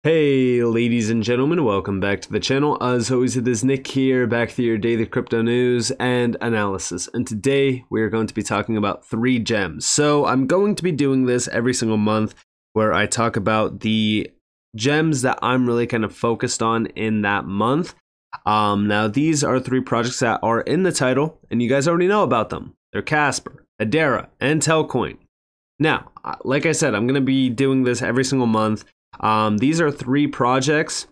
Hey ladies and gentlemen, welcome back to the channel. As always, it is Nick here, back to your daily crypto news and analysis. And today we are going to be talking about 3 gems. So I'm going to be doing this every single month where I talk about the gems that I'm really kind of focused on in that month. Now these are 3 projects that are in the title and you guys already know about them. They're Casper, Hedera, and Telcoin. Now, like I said, I'm going to be doing this every single month. These are 3 projects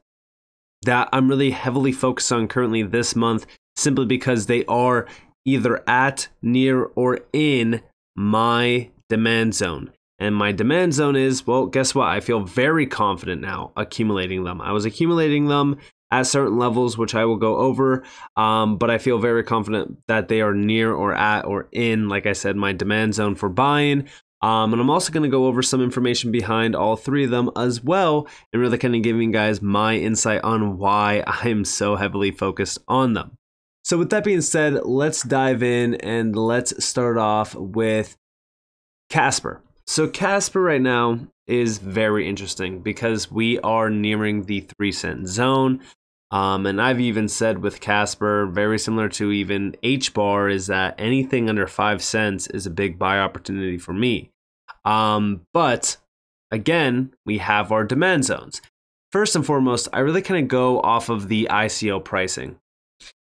that I'm really heavily focused on currently this month, simply because they are either at, near, or in my demand zone. And my demand zone is, well, guess what? I feel very confident now accumulating them. I was accumulating them at certain levels, which I will go over, but I feel very confident that they are near or at or in, like I said, my demand zone for buying. And I'm also going to go over some information behind all 3 of them as well, and really kind of giving you guys my insight on why I'm so heavily focused on them. So with that being said, let's dive in and let's start off with Casper. So Casper right now is very interesting because we are nearing the 3-cent zone. And I've even said with Casper, very similar to even HBAR, is that anything under 5 cents is a big buy opportunity for me. But again, we have our demand zones. First and foremost, I really kind of go off of the ICO pricing.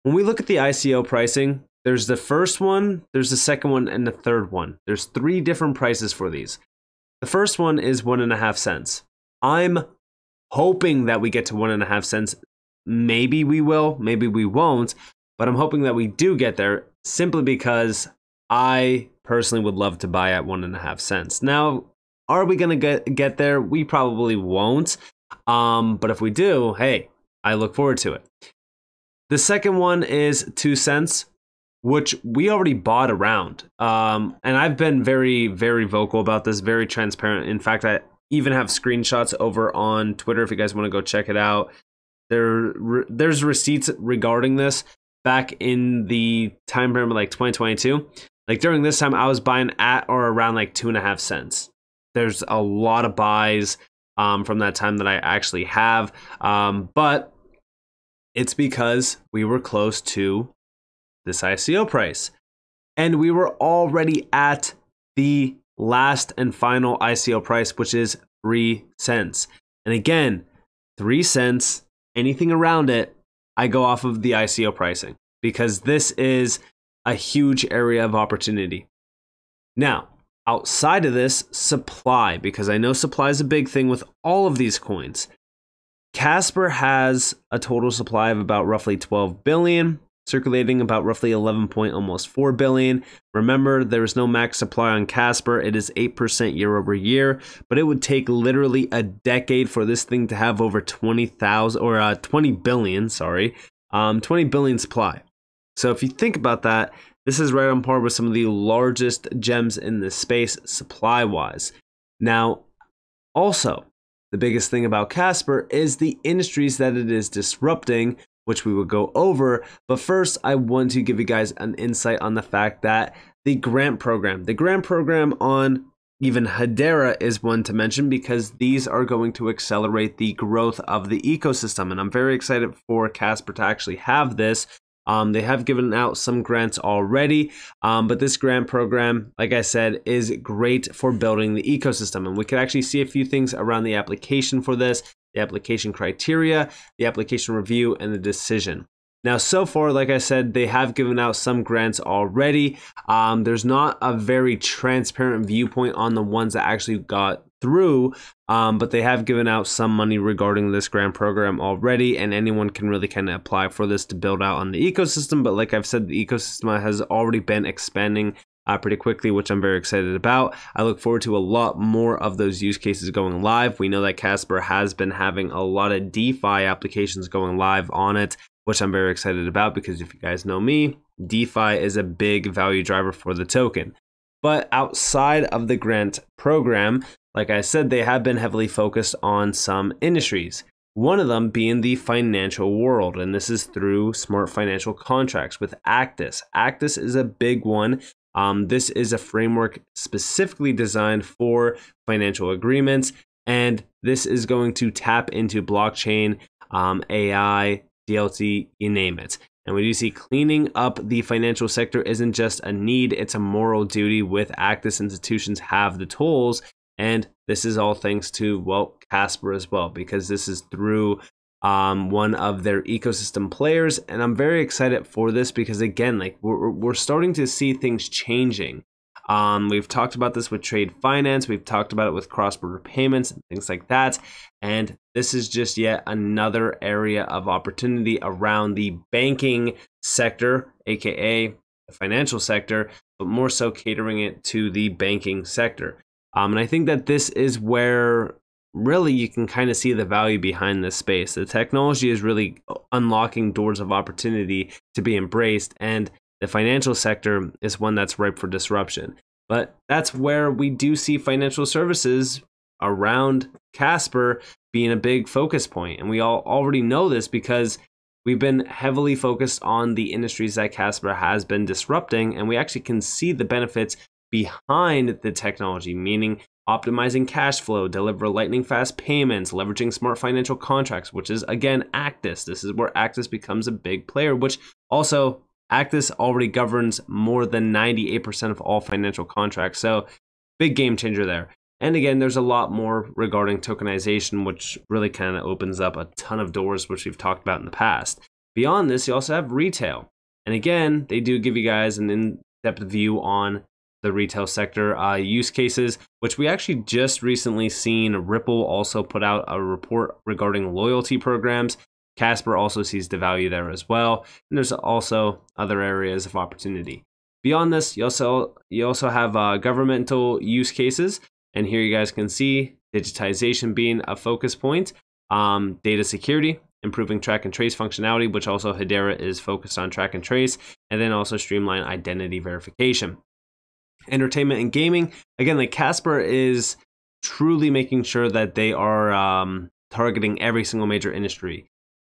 When we look at the ICO pricing, there's the first one, there's the second one, and the third one. There's 3 different prices for these. The first one is 1.5 cents. I'm hoping that we get to 1.5 cents. Maybe we will, maybe we won't, but I'm hoping that we do get there, simply because I personally would love to buy at 1.5 cents. Now, are we going to get there? We probably won't. But if we do, hey, I look forward to it. The second one is 2 cents, which we already bought around. And I've been very, very vocal about this, very transparent. In fact, I even have screenshots over on Twitter if you guys want to go check it out. There's receipts regarding this back in the time frame of like 2022. Like during this time, I was buying at or around like 2.5 cents. There's a lot of buys from that time that I actually have, but it's because we were close to this ICO price, and we were already at the last and final ICO price, which is 3 cents. And again, 3 cents. Anything around it, I go off of the ICO pricing because this is a huge area of opportunity. Now, outside of this, supply, because I know supply is a big thing with all of these coins. Casper has a total supply of about roughly 12 billion, circulating about roughly 11.4 billion. Remember, there is no max supply on Casper. It is 8% year over year, but it would take literally a decade for this thing to have over 20,000 or 20 billion, 20 billion supply. So if you think about that, this is right on par with some of the largest gems in this space supply-wise. Now, also, the biggest thing about Casper is the industries that it is disrupting, which we will go over. But first, I want to give you guys an insight on the fact that the grant program on even Hedera is one to mention, because these are going to accelerate the growth of the ecosystem. And I'm very excited for Casper to actually have this. They have given out some grants already, but this grant program, like I said, is great for building the ecosystem. And we can actually see a few things around the application for this, the application criteria, the application review, and the decision. Now, so far, like I said, they have given out some grants already. There's not a very transparent viewpoint on the ones that actually got through, but they have given out some money regarding this grant program already, and anyone can really kind of apply for this to build out on the ecosystem. But like I've said, the ecosystem has already been expanding pretty quickly, which I'm very excited about. I look forward to a lot more of those use cases going live. We know that Casper has been having a lot of DeFi applications going live on it, which I'm very excited about, because if you guys know me, DeFi is a big value driver for the token. But outside of the grant program, like I said, they have been heavily focused on some industries. One of them being the financial world, and this is through smart financial contracts with Actus. Actus is a big one. This is a framework specifically designed for financial agreements. And this is going to tap into blockchain, AI, DLT, you name it. And we do see cleaning up the financial sector isn't just a need, it's a moral duty. With Actis, institutions have the tools. And this is all thanks to, well, Casper as well, because this is through one of their ecosystem players. And I'm very excited for this because, again, like we're starting to see things changing. We've talked about this with trade finance. We've talked about it with cross-border payments and things like that. And this is just yet another area of opportunity around the banking sector, aka the financial sector, but more so catering it to the banking sector. And I think that this is where really you can kind of see the value behind this space. The technology is really unlocking doors of opportunity to be embraced, and the financial sector is one that's ripe for disruption. But that's where we do see financial services around Casper being a big focus point. And we all already know this because we've been heavily focused on the industries that Casper has been disrupting, and we actually can see the benefits behind the technology, meaning optimizing cash flow, deliver lightning fast payments, leveraging smart financial contracts, which is, again, Actis. This is where Actis becomes a big player, which also Actis already governs more than 98% of all financial contracts. So big game changer there. And again, there's a lot more regarding tokenization, which really kind of opens up a ton of doors, which we've talked about in the past. Beyond this, you also have retail. And again, they do give you guys an in-depth view on the retail sector use cases, which we actually just recently seen Ripple also put out a report regarding loyalty programs. Casper also sees the value there as well. And there's also other areas of opportunity. Beyond this, you also have governmental use cases. And here you guys can see digitization being a focus point, data security, improving track and trace functionality, which also Hedera is focused on track and trace, and then also streamline identity verification. Entertainment and gaming, again, like Casper is truly making sure that they are targeting every single major industry.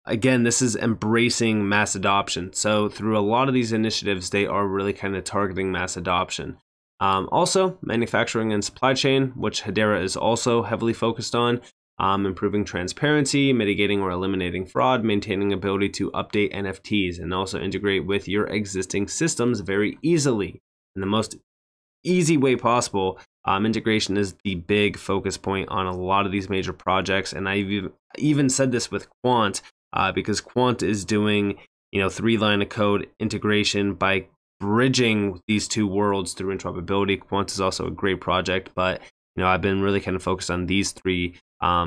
Again, this is embracing mass adoption. So through a lot of these initiatives, they are really kind of targeting mass adoption. Also, manufacturing and supply chain, which Hedera is also heavily focused on, improving transparency, mitigating or eliminating fraud, maintaining ability to update NFTs, and also integrate with your existing systems very easily. In the most easy way possible. Integration is the big focus point on a lot of these major projects. And I've even said this with Quant, because Quant is doing, 3-line of code integration by bridging these two worlds through interoperability. Quant is also a great project, but I've been really kind of focused on these three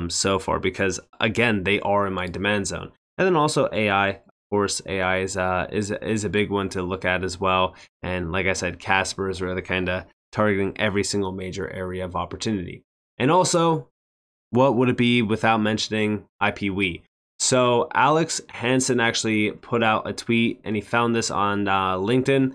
so far because, again, they are in my demand zone. And then also AI. Of course, AI is a big one to look at as well. And like I said, Casper is really kind of targeting every single major area of opportunity. And also, what would it be without mentioning IPW? So Alex Hansen actually put out a tweet, and he found this on LinkedIn.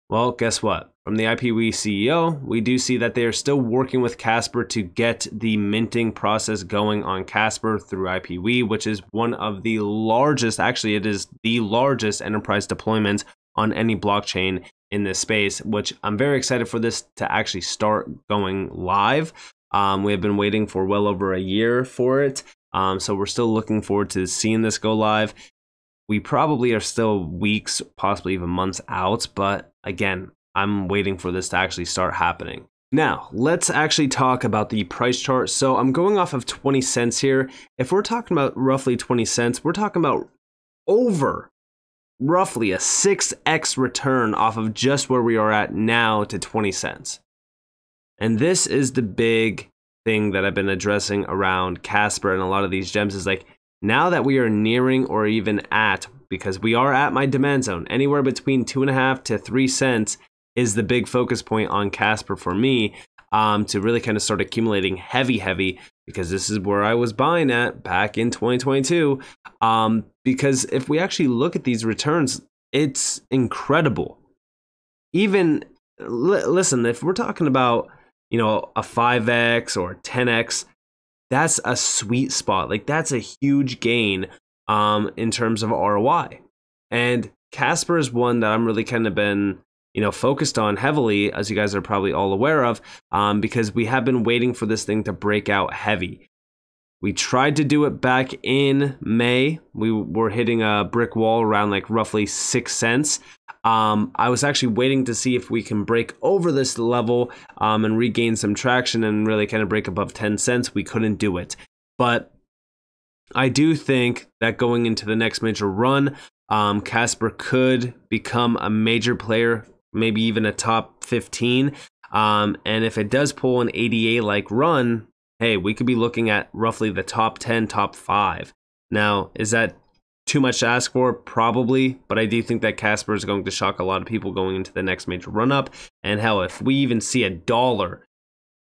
Well, guess what? From the IPW CEO, we do see that they are still working with Casper to get the minting process going on Casper through IPW, which is one of the largest, actually it is the largest enterprise deployment on any blockchain in this space, which I'm very excited for this to actually start going live. We have been waiting for well over a year for it. So we're still looking forward to seeing this go live. We probably are still weeks, possibly even months out, but again, I'm waiting for this to actually start happening. Now, let's actually talk about the price chart. So I'm going off of 20 cents here. If we're talking about roughly 20 cents, we're talking about over roughly a 6x return off of just where we are at now to 20 cents. And this is the big thing that I've been addressing around Casper and a lot of these gems is like, now that we are nearing or even at, because we are at my demand zone, anywhere between 2.5 to 3 cents is the big focus point on Casper for me, to really kind of start accumulating heavy, because this is where I was buying at back in 2022. Because if we actually look at these returns, it's incredible. Even, listen, if we're talking about, a 5x or 10x, that's a sweet spot. Like that's a huge gain in terms of ROI. And Casper is one that I'm really kind of been, focused on heavily, as you guys are probably all aware of, because we have been waiting for this thing to break out heavy. We tried to do it back in May. We were hitting a brick wall around like roughly 6 cents. I was actually waiting to see if we can break over this level and regain some traction and really kind of break above 10 cents. We couldn't do it. But I do think that going into the next major run, Casper could become a major player, maybe even a top 15. And if it does pull an ADA-like run, hey, we could be looking at roughly the top 10, top 5. Now, is that too much to ask for? Probably, but I do think that Casper is going to shock a lot of people going into the next major run-up. And hell, if we even see $1,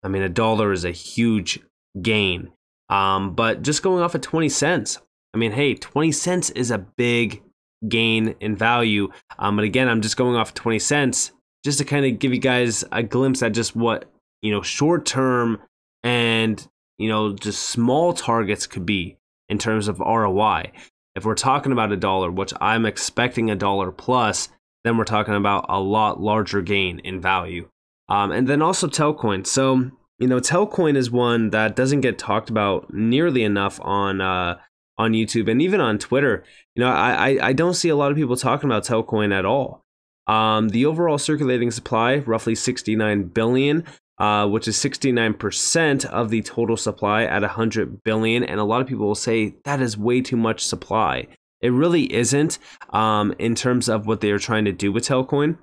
I mean, $1 is a huge gain. But just going off at 20 cents, I mean, hey, 20 cents is a big gain in value. But again, I'm just going off 20 cents just to kind of give you guys a glimpse at just what, short term and, just small targets could be in terms of ROI. If we're talking about $1, which I'm expecting $1 plus, then we're talking about a lot larger gain in value. And then also Telcoin. So, Telcoin is one that doesn't get talked about nearly enough on YouTube and even on Twitter. I don't see a lot of people talking about Telcoin at all. The overall circulating supply, roughly 69 billion, which is 69% of the total supply at 100 billion. And a lot of people will say that is way too much supply. It really isn't in terms of what they are trying to do with Telcoin.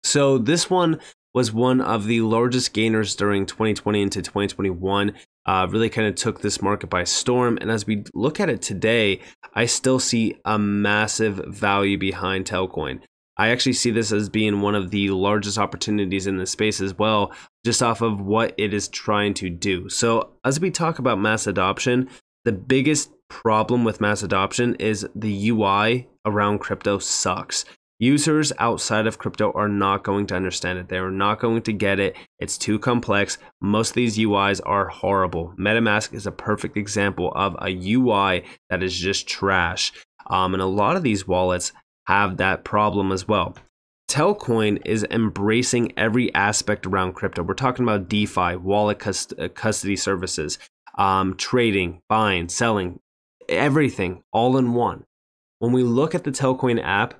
So this one was one of the largest gainers during 2020 into 2021, really kind of took this market by storm. And as we look at it today, I still see a massive value behind Telcoin. I actually see this as being one of the largest opportunities in the space as well, just off of what it is trying to do. So as we talk about mass adoption, the biggest problem with mass adoption is the UI around crypto sucks. Users outside of crypto are not going to understand it. They are not going to get it. It's too complex. Most of these UIs are horrible. MetaMask is a perfect example of a UI that is just trash. And a lot of these wallets have that problem as well. Telcoin is embracing every aspect around crypto. We're talking about DeFi, wallet custody services, trading, buying, selling, everything all in one. When we look at the Telcoin app,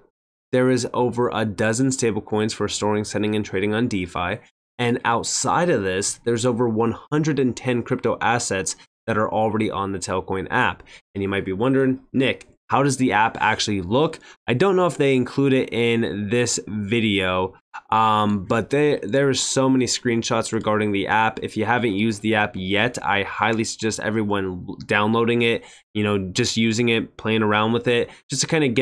there is over a dozen stablecoins for storing, sending, and trading on DeFi. And outside of this, there's over 110 crypto assets that are already on the Telcoin app. And you might be wondering, Nick, how does the app actually look? I don't know if they include it in this video, but there are so many screenshots regarding the app. If you haven't used the app yet, I highly suggest everyone downloading it, just using it, playing around with it, just to kind of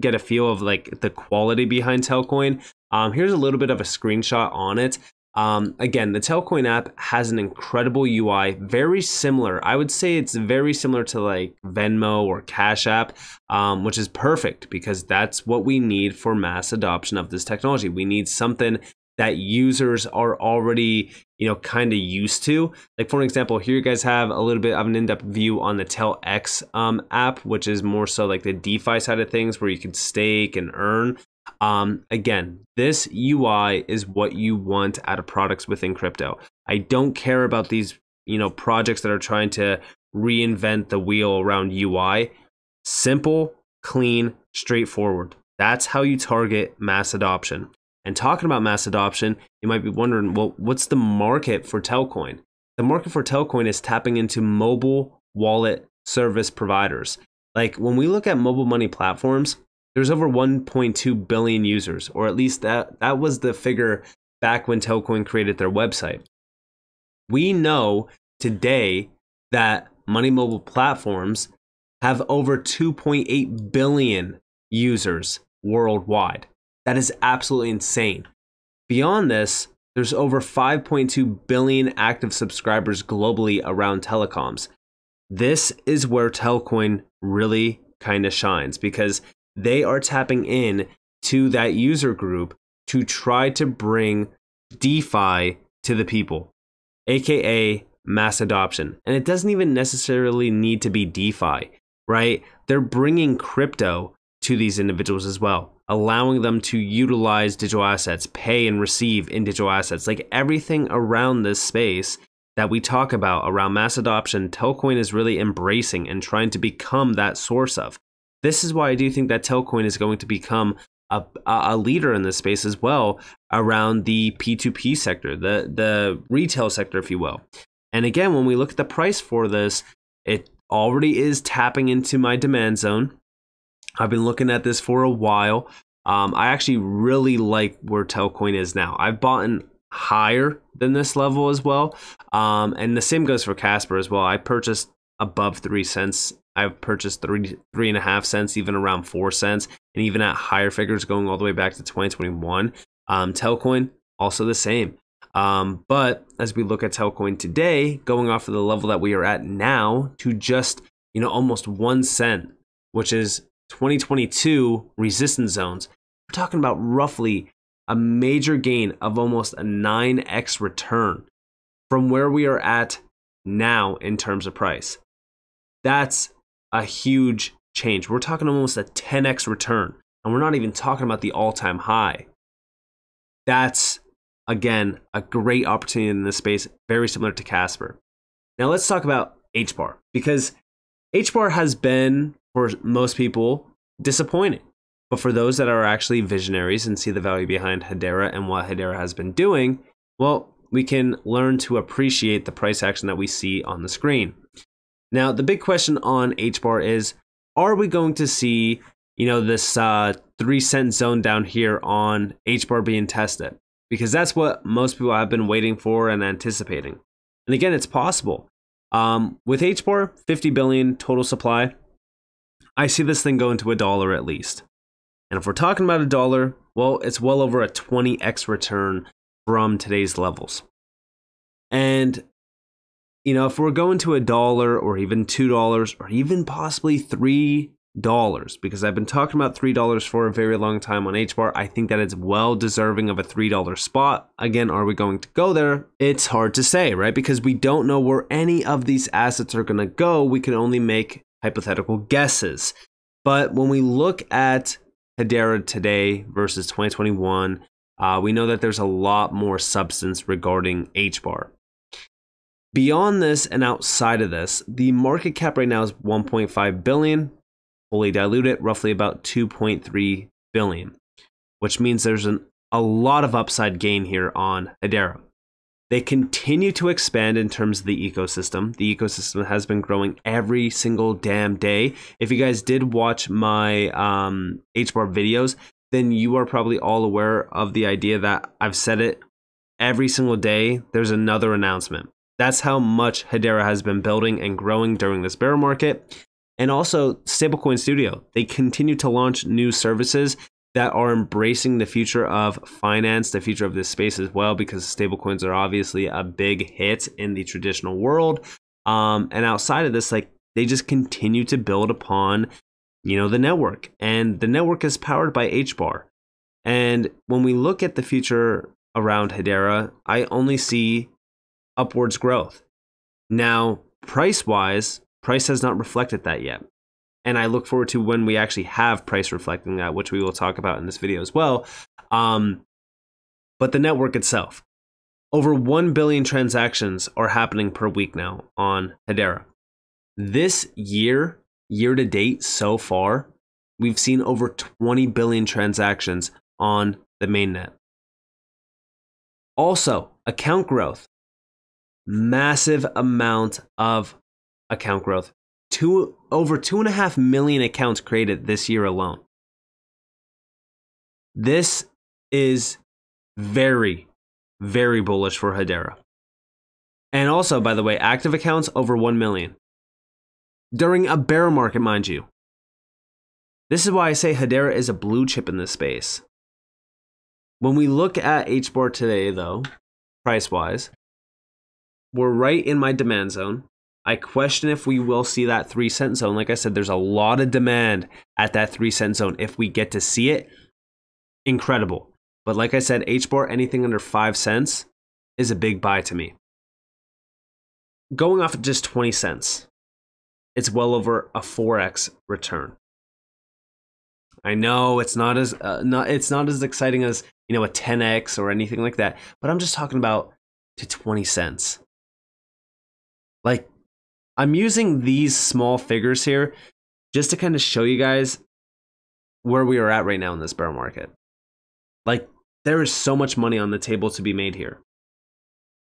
get a feel of like the quality behind Telcoin. Here's a little bit of a screenshot on it. Again, the Telcoin app has an incredible UI, very similar. I would say it's very similar to like Venmo or Cash App, which is perfect because that's what we need for mass adoption of this technology. We need something that users are already, kind of used to. Like for example, here you guys have a little bit of an in-depth view on the TelX app, which is more so like the DeFi side of things where you can stake and earn. Again, this UI is what you want out of products within crypto. I don't care about these, projects that are trying to reinvent the wheel around UI. Simple, clean, straightforward. That's how you target mass adoption. And talking about mass adoption, you might be wondering, well, what's the market for Telcoin? The market for Telcoin is tapping into mobile wallet service providers. Like when we look at mobile money platforms, there's over 1.2 billion users, or at least that was the figure back when Telcoin created their website. We know today that money mobile platforms have over 2.8 billion users worldwide. That is absolutely insane. Beyond this, there's over 5.2 billion active subscribers globally around telecoms. This is where Telcoin really kind of shines because they are tapping in to that user group to try to bring DeFi to the people, aka mass adoption. And it doesn't even necessarily need to be DeFi, right? They're bringing crypto to these individuals as well, allowing them to utilize digital assets, pay and receive in digital assets. Like everything around this space that we talk about around mass adoption, Telcoin is really embracing and trying to become that source of. This is why I do think that Telcoin is going to become a leader in this space as well around the P2P sector, the retail sector, if you will. And again, when we look at the price for this, it already is tapping into my demand zone. I've been looking at this for a while. I actually really like where Telcoin is now. I've bought in higher than this level as well. And the same goes for Casper as well. I purchased above 3 cents. I've purchased 3.5 cents, even around 4 cents, and even at higher figures going all the way back to 2021. Telcoin, also the same. But as we look at Telcoin today, going off of the level that we are at now to just, almost 1 cent, which is 2022 resistance zones, we're talking about roughly a major gain of almost a 9x return from where we are at now in terms of price. That's a huge change. We're talking almost a 10x return, and we're not even talking about the all-time high. That's, again, a great opportunity in this space, very similar to Casper. Now let's talk about HBAR, because HBAR has been, for most people, disappointing. But for those that are actually visionaries and see the value behind Hedera and what Hedera has been doing, well, we can learn to appreciate the price action that we see on the screen. Now, the big question on HBAR is, are we going to see, this 3 cent zone down here on HBAR being tested? Because that's what most people have been waiting for and anticipating. And again, it's possible. With HBAR, 50 billion total supply, I see this thing going to $1 at least. And if we're talking about $1, well, it's well over a 20x return from today's levels. And, if we're going to $1 or even $2 or even possibly $3, because I've been talking about $3 for a very long time on HBAR, I think that it's well deserving of a $3 spot. Again, are we going to go there? It's hard to say, right? Because we don't know where any of these assets are going to go. We can only make hypothetical guesses. But when we look at Hedera today versus 2021, we know that there's a lot more substance regarding HBAR. Beyond this and outside of this, the market cap right now is 1.5 billion, fully diluted, roughly about 2.3 billion, which means there's a lot of upside gain here on Hedera. They continue to expand in terms of the ecosystem. The ecosystem has been growing every single damn day. If you guys did watch my HBAR videos, then you are probably all aware of the idea that I've said it every single day. There's another announcement. That's how much Hedera has been building and growing during this bear market. And also Stablecoin Studio. They continue to launch new services that are embracing the future of finance, the future of this space as well, because stablecoins are obviously a big hit in the traditional world. And outside of this, they just continue to build upon, the network. And the network is powered by HBAR. And when we look at the future around Hedera, I only see upwards growth. Now, price-wise, price has not reflected that yet. And I look forward to when we actually have price reflecting that, which we will talk about in this video as well. But the network itself, over 1 billion transactions are happening per week now on Hedera. This year to date so far, we've seen over 20 billion transactions on the mainnet. Also, account growth, massive amount of account growth. Over 2.5 million accounts created this year alone. This is very, very bullish for Hedera. And also, by the way, active accounts over 1 million. During a bear market, mind you. This is why I say Hedera is a blue chip in this space. When we look at HBAR today, though, price-wise, we're right in my demand zone. I question if we will see that 3 cent zone. Like I said, there's a lot of demand at that 3 cent zone. If we get to see it, incredible. But like I said, HBAR, anything under 5 cents is a big buy to me. Going off of just 20 cents, it's well over a 4x return. I know it's not as it's not as exciting as, you know, a 10x or anything like that, but I'm just talking about to 20 cents. Like, I'm using these small figures here just to kind of show you guys where we are at right now in this bear market. Like, there is so much money on the table to be made here.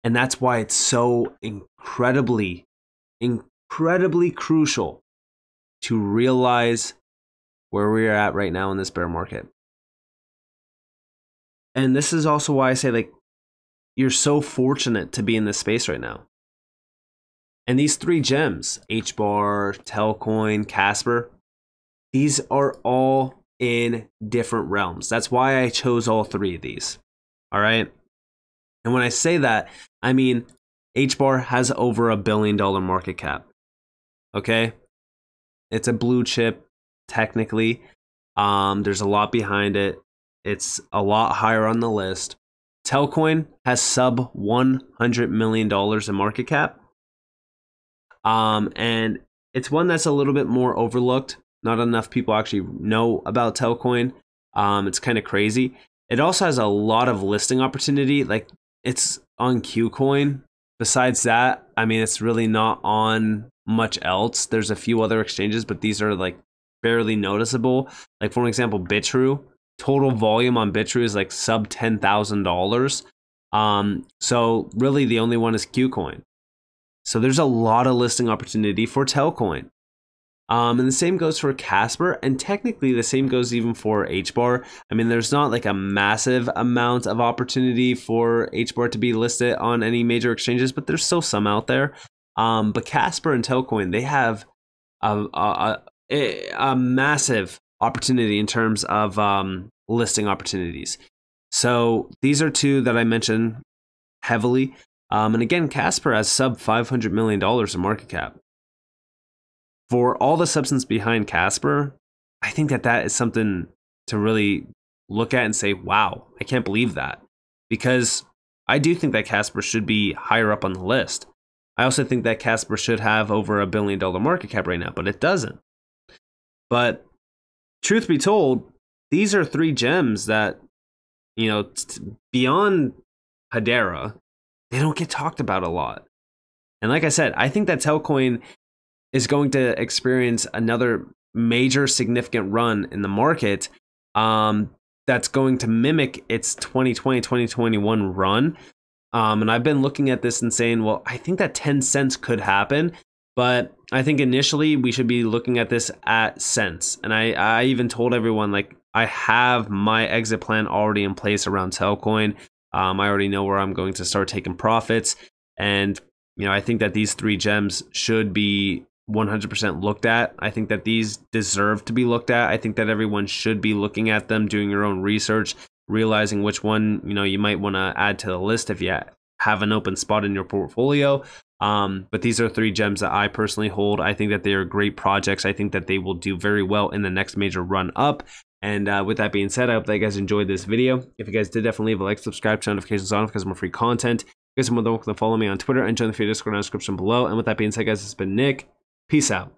And that's why it's so incredibly crucial to realize where we are at right now in this bear market. And this is also why I say, like, you're so fortunate to be in this space right now. And these three gems, HBAR, Telcoin, Casper, these are all in different realms. That's why I chose all three of these. All right. And when I say that, I mean, HBAR has over $1 billion market cap. Okay. It's a blue chip, technically. There's a lot behind it. It's a lot higher on the list. Telcoin has sub $100 million in market cap. And it's one that's a little bit more overlooked. Not enough people actually know about Telcoin. It's kind of crazy. It also has a lot of listing opportunity. Like, it's on KuCoin. Besides that, I mean, it's really not on much else. There's a few other exchanges, but these are like barely noticeable. Like, for example, Bitrue. Total volume on Bitrue is like sub $10,000. So really the only one is KuCoin. So there's a lot of listing opportunity for Telcoin. And the same goes for Casper, and technically the same goes even for HBAR. I mean, there's not like a massive amount of opportunity for HBAR to be listed on any major exchanges, but there's still some out there. But Casper and Telcoin, they have a massive opportunity in terms of listing opportunities. So these are two that I mentioned heavily. And again, Casper has sub $500 million in market cap. For all the substance behind Casper, I think that that is something to really look at and say, wow, I can't believe that. Because I do think that Casper should be higher up on the list. I also think that Casper should have over $1 billion market cap right now, but it doesn't. But truth be told, these are three gems that, you know, beyond Hedera, they don't get talked about a lot. And like I said, I think that Telcoin is going to experience another major significant run in the market that's going to mimic its 2020-2021 run. And I've been looking at this and saying, well, I think that 10 cents could happen. But I think initially we should be looking at this at cents. And I even told everyone, like, I have my exit plan already in place around Telcoin. I already know where I'm going to start taking profits. And, you know, I think that these three gems should be 100% looked at. I think that these deserve to be looked at. I think that everyone should be looking at them, doing your own research, realizing which one, you know, you might want to add to the list if you have an open spot in your portfolio. But these are three gems that I personally hold. I think that they are great projects. I think that they will do very well in the next major run up. And with that being said, I hope that you guys enjoyed this video. If you guys did, definitely leave a like, subscribe, turn notifications on because more free content. You guys are more than welcome to follow me on Twitter and join the free Discord in the description below. And with that being said, guys, it's been Nick. Peace out.